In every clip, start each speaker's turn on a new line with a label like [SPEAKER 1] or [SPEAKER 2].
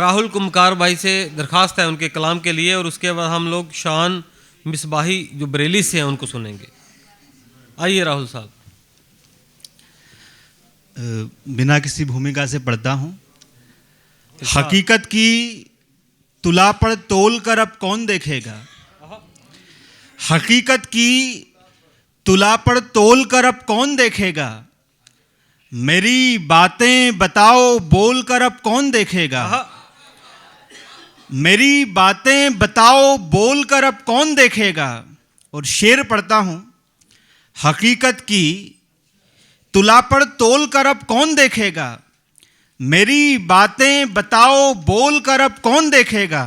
[SPEAKER 1] राहुल कुमकार भाई से दरख्वास्त है उनके कलाम के लिए, और उसके बाद हम लोग शान मिसबाही जो बरेली से हैं उनको सुनेंगे। आइए राहुल साहब।
[SPEAKER 2] बिना किसी भूमिका से पढ़ता हूँ। हकीकत की तुला पर तोल कर अब कौन देखेगा, हकीकत की तुला पर तोल कर अब कौन देखेगा, मेरी बातें बताओ बोल कर अब कौन देखेगा, मेरी बातें बताओ बोल कर अब कौन देखेगा। और शेर पढ़ता हूँ। हकीकत की तुला पर तोल कर अब कौन देखेगा, मेरी बातें बताओ बोल कर अब कौन देखेगा।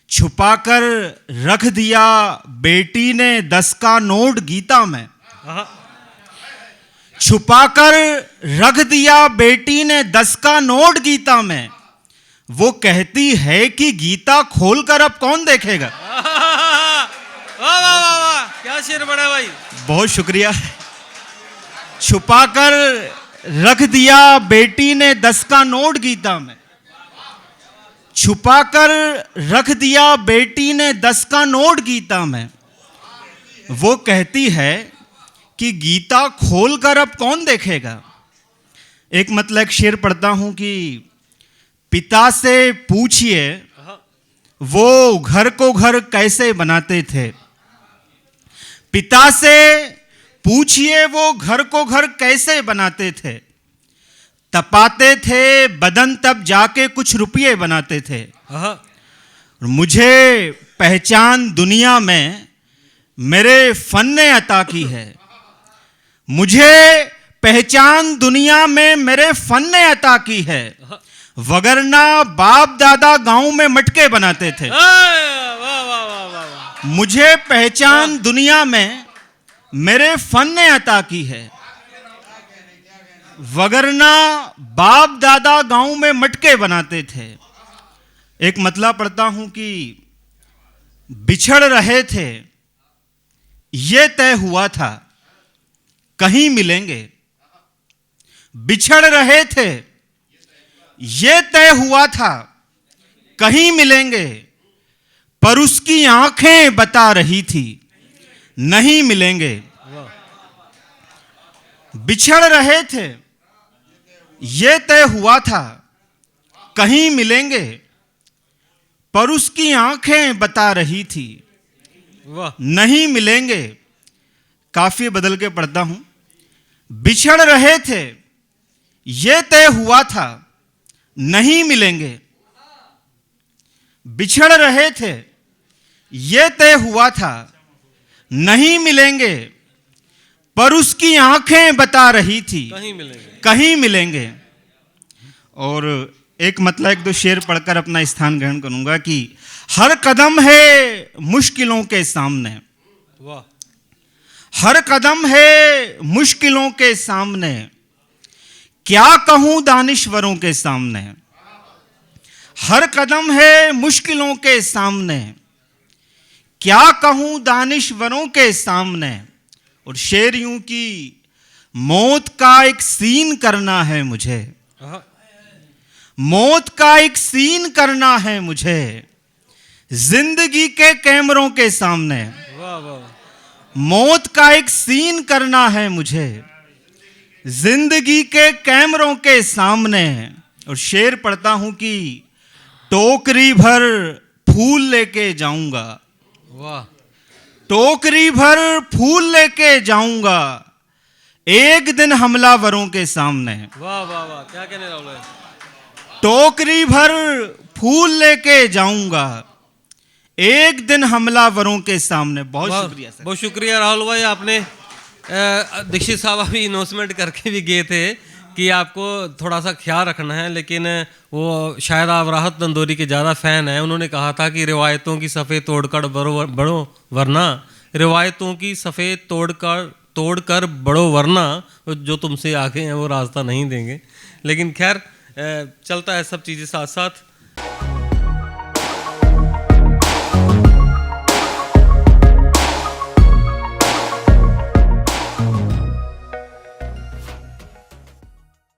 [SPEAKER 2] छुपाकर रख दिया बेटी ने 10 का नोट गीता में, छुपाकर रख दिया बेटी ने 10 का नोट गीता में, वो कहती है कि गीता खोल कर अब कौन देखेगा।
[SPEAKER 1] वाह वाह वाह वाह, क्या शेर बड़ा भाई,
[SPEAKER 2] बहुत शुक्रिया। छुपाकर रख दिया बेटी ने 10 का नोट गीता में, छुपाकर रख दिया बेटी ने 10 का नोट गीता में, वो कहती है कि गीता खोल कर अब कौन देखेगा। एक मतलब एक शेर पढ़ता हूं कि पिता से पूछिए वो घर को घर कैसे बनाते थे, पिता से पूछिए वो घर को घर कैसे बनाते थे, तपाते थे बदन तब जाके कुछ रुपये बनाते थे। मुझे पहचान दुनिया में मेरे फन ने अता की है, मुझे पहचान दुनिया में मेरे फन ने अता की है, वगरना बाप दादा गांव में मटके बनाते थे। मुझे पहचान दुनिया में मेरे फन ने अता की है, वगरना बाप दादा गांव में मटके बनाते थे। एक मतलब पढ़ता हूं कि बिछड़ रहे थे ये तय हुआ था कहीं मिलेंगे, बिछड़ रहे थे ये तय हुआ था कहीं मिलेंगे, पर उसकी आंखें बता रही थी नहीं मिलेंगे। बिछड़ रहे थे ये तय हुआ था कहीं मिलेंगे, पर उसकी आंखें बता रही थी नहीं मिलेंगे। काफी बदल के पढ़ता हूं। बिछड़ रहे थे ये तय हुआ था नहीं मिलेंगे, बिछड़ रहे थे ये तय हुआ था नहीं मिलेंगे, पर उसकी आंखें बता रही थी कहीं मिलेंगे। और एक मतलब एक दो शेर पढ़कर अपना स्थान ग्रहण करूंगा कि हर कदम है मुश्किलों के सामने,
[SPEAKER 1] वाह,
[SPEAKER 2] हर कदम है मुश्किलों के सामने, क्या कहूं दानिश्वरों के सामने, हर कदम है मुश्किलों के सामने, क्या कहूं दानिश्वरों के सामने। और शेर यूं की मौत का एक सीन करना है मुझे, मौत का एक सीन करना है मुझे, जिंदगी के कैमरों के सामने, मौत का एक सीन करना है मुझे जिंदगी के कैमरों के सामने। और शेर पढ़ता हूं कि टोकरी भर फूल लेके जाऊंगा,
[SPEAKER 1] वाह,
[SPEAKER 2] टोकरी भर फूल लेके जाऊंगा एक दिन हमलावरों के सामने।
[SPEAKER 1] वाह वाह वाह, क्या कहने राहुल है।
[SPEAKER 2] टोकरी भर फूल लेके जाऊंगा एक दिन हमलावरों के सामने। बहुत शुक्रिया सर।
[SPEAKER 1] बहुत शुक्रिया राहुल भाई। आपने दीक्षित साहब अभी अनाउंसमेंट करके भी गए थे कि आपको थोड़ा सा ख्याल रखना है, लेकिन वो शायद आप राहत तंदूरी के ज़्यादा फ़ैन हैं। उन्होंने कहा था कि रिवायतों की सफ़ेद तोड़कर बढ़ो वरना, रिवायतों की सफ़ेद तोड़कर बढ़ो वरना जो तुमसे आगे हैं वो रास्ता नहीं देंगे। लेकिन खैर चलता है सब चीज़ें साथ साथ।